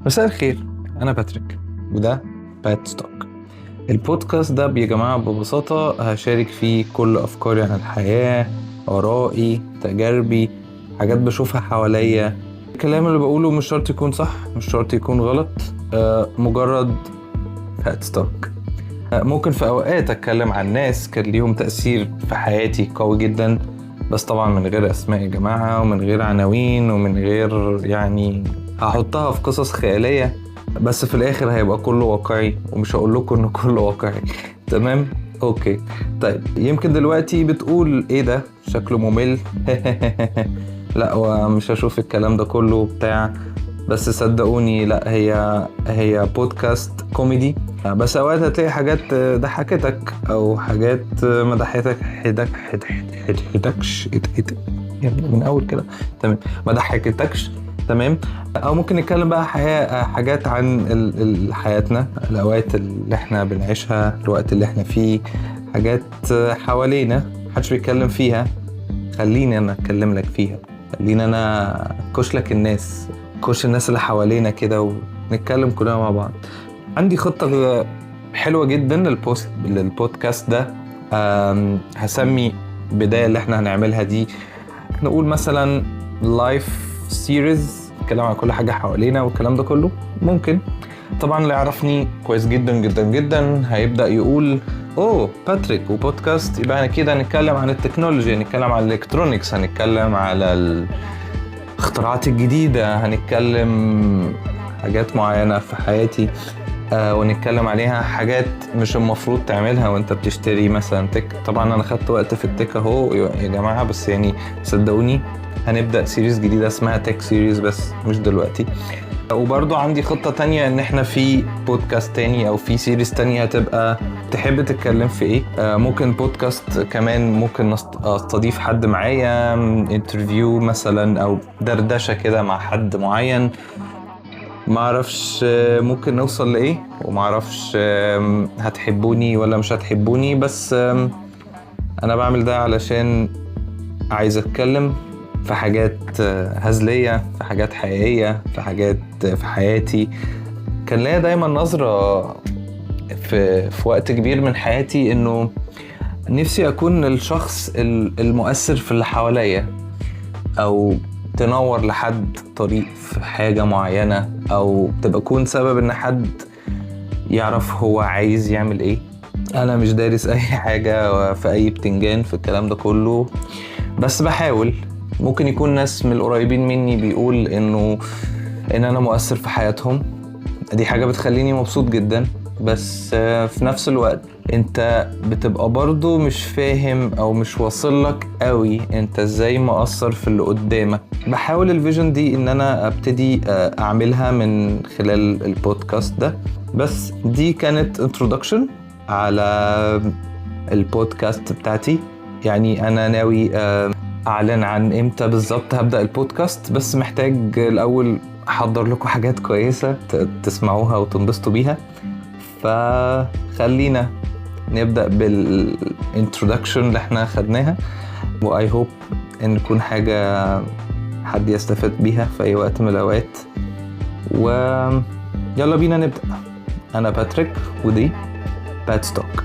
مساء الخير، أنا باتريك وده بات ستوك. البودكاست ده يا جماعة ببساطة هشارك فيه كل أفكاري عن الحياة، آرائي، تجاربي، حاجات بشوفها حواليا. الكلام اللي بقوله مش شرط يكون صح، مش شرط يكون غلط، مجرد بات ستوك. ممكن في أوقات أتكلم عن ناس كان ليهم تأثير في حياتي قوي جدا، بس طبعا من غير أسماء يا جماعة، ومن غير عناوين، ومن غير هحطها في قصص خيالية، بس في الآخر هيبقى كله واقعي، ومش هقول لكم إنه كله واقعي. تمام؟ أوكي. طيب يمكن دلوقتي بتقول إيه ده؟ شكله ممل. لا، ومش هشوف الكلام ده كله بتاع، بس صدقوني لا، هي بودكاست كوميدي، بس اوقات هتلاقي حاجات ضحكتك او حاجات ما ضحكتكش من اول كده. تمام، ما ضحكتكش. تمام. او ممكن نتكلم بقى حاجات عن حياتنا، الاوقات اللي احنا بنعيشها، الوقت اللي احنا فيه، حاجات حوالينا محدش بيتكلم فيها. خليني انا اتكلم لك فيها، خليني انا كوش لك الناس اللي حوالينا كده، ونتكلم كلنا مع بعض. عندي خطة حلوة جدا للبودكاست ده. هسمي بداية اللي احنا هنعملها دي، نقول مثلا لايف سيريز، نتكلم عن كل حاجة حوالينا والكلام ده كله. ممكن طبعا اللي يعرفني كويس جدا جدا جدا هيبدأ يقول اوه باتريك وبودكاست، يبقى انا كده هنتكلم عن التكنولوجيا، هنتكلم عن الالكترونيكس، هنتكلم على الاختراعات الجديدة، هنتكلم حاجات معينة في حياتي، ونتكلم عليها حاجات مش المفروض تعملها وانت بتشتري مثلا تك. طبعا انا خدت وقت في التك اهو يا جماعة، بس صدقوني هنبدأ سيريز جديدة اسمها تك سيريز، بس مش دلوقتي. وبرضو عندي خطة تانية ان احنا في بودكاست تاني او في سيريز تانية هتبقى تحب تتكلم في ايه. ممكن بودكاست كمان ممكن استضيف حد معايا، انترفيو مثلا او دردشة كده مع حد معين. معرفش ممكن نوصل لايه، ومعرفش هتحبوني ولا مش هتحبوني، بس انا بعمل ده علشان عايز اتكلم في حاجات هزلية، في حاجات حقيقية، في حاجات في حياتي. كان ليا دايما نظرة في وقت كبير من حياتي انه نفسي اكون الشخص المؤثر في اللي حواليا، او تنور لحد طريق في حاجة معينة، او تبقى كون سبب ان حد يعرف هو عايز يعمل ايه. انا مش دارس اي حاجة في اي بتنجان في الكلام ده كله، بس بحاول. ممكن يكون ناس من القريبين مني بيقول ان انا مؤثر في حياتهم، دي حاجة بتخليني مبسوط جدا، بس في نفس الوقت انت بتبقى برضو مش فاهم او مش واصل لك قوي انت ازاي مؤثر في اللي قدامك. بحاول الفيجن دي ان انا ابتدي اعملها من خلال البودكاست ده. بس دي كانت انترودكشن على البودكاست بتاعتي. انا ناوي اعلن عن امتى بالظبط هبدأ البودكاست، بس محتاج الاول احضر لكم حاجات كويسة تسمعوها وتنبسطوا بيها. فخلينا نبدأ بالانترودكشن اللي احنا خدناها، واي هوب ان تكون حاجة حد يستفاد بيها في اي وقت من الاوقات. ويلا بينا نبدأ. انا باتريك ودي بات ستوك.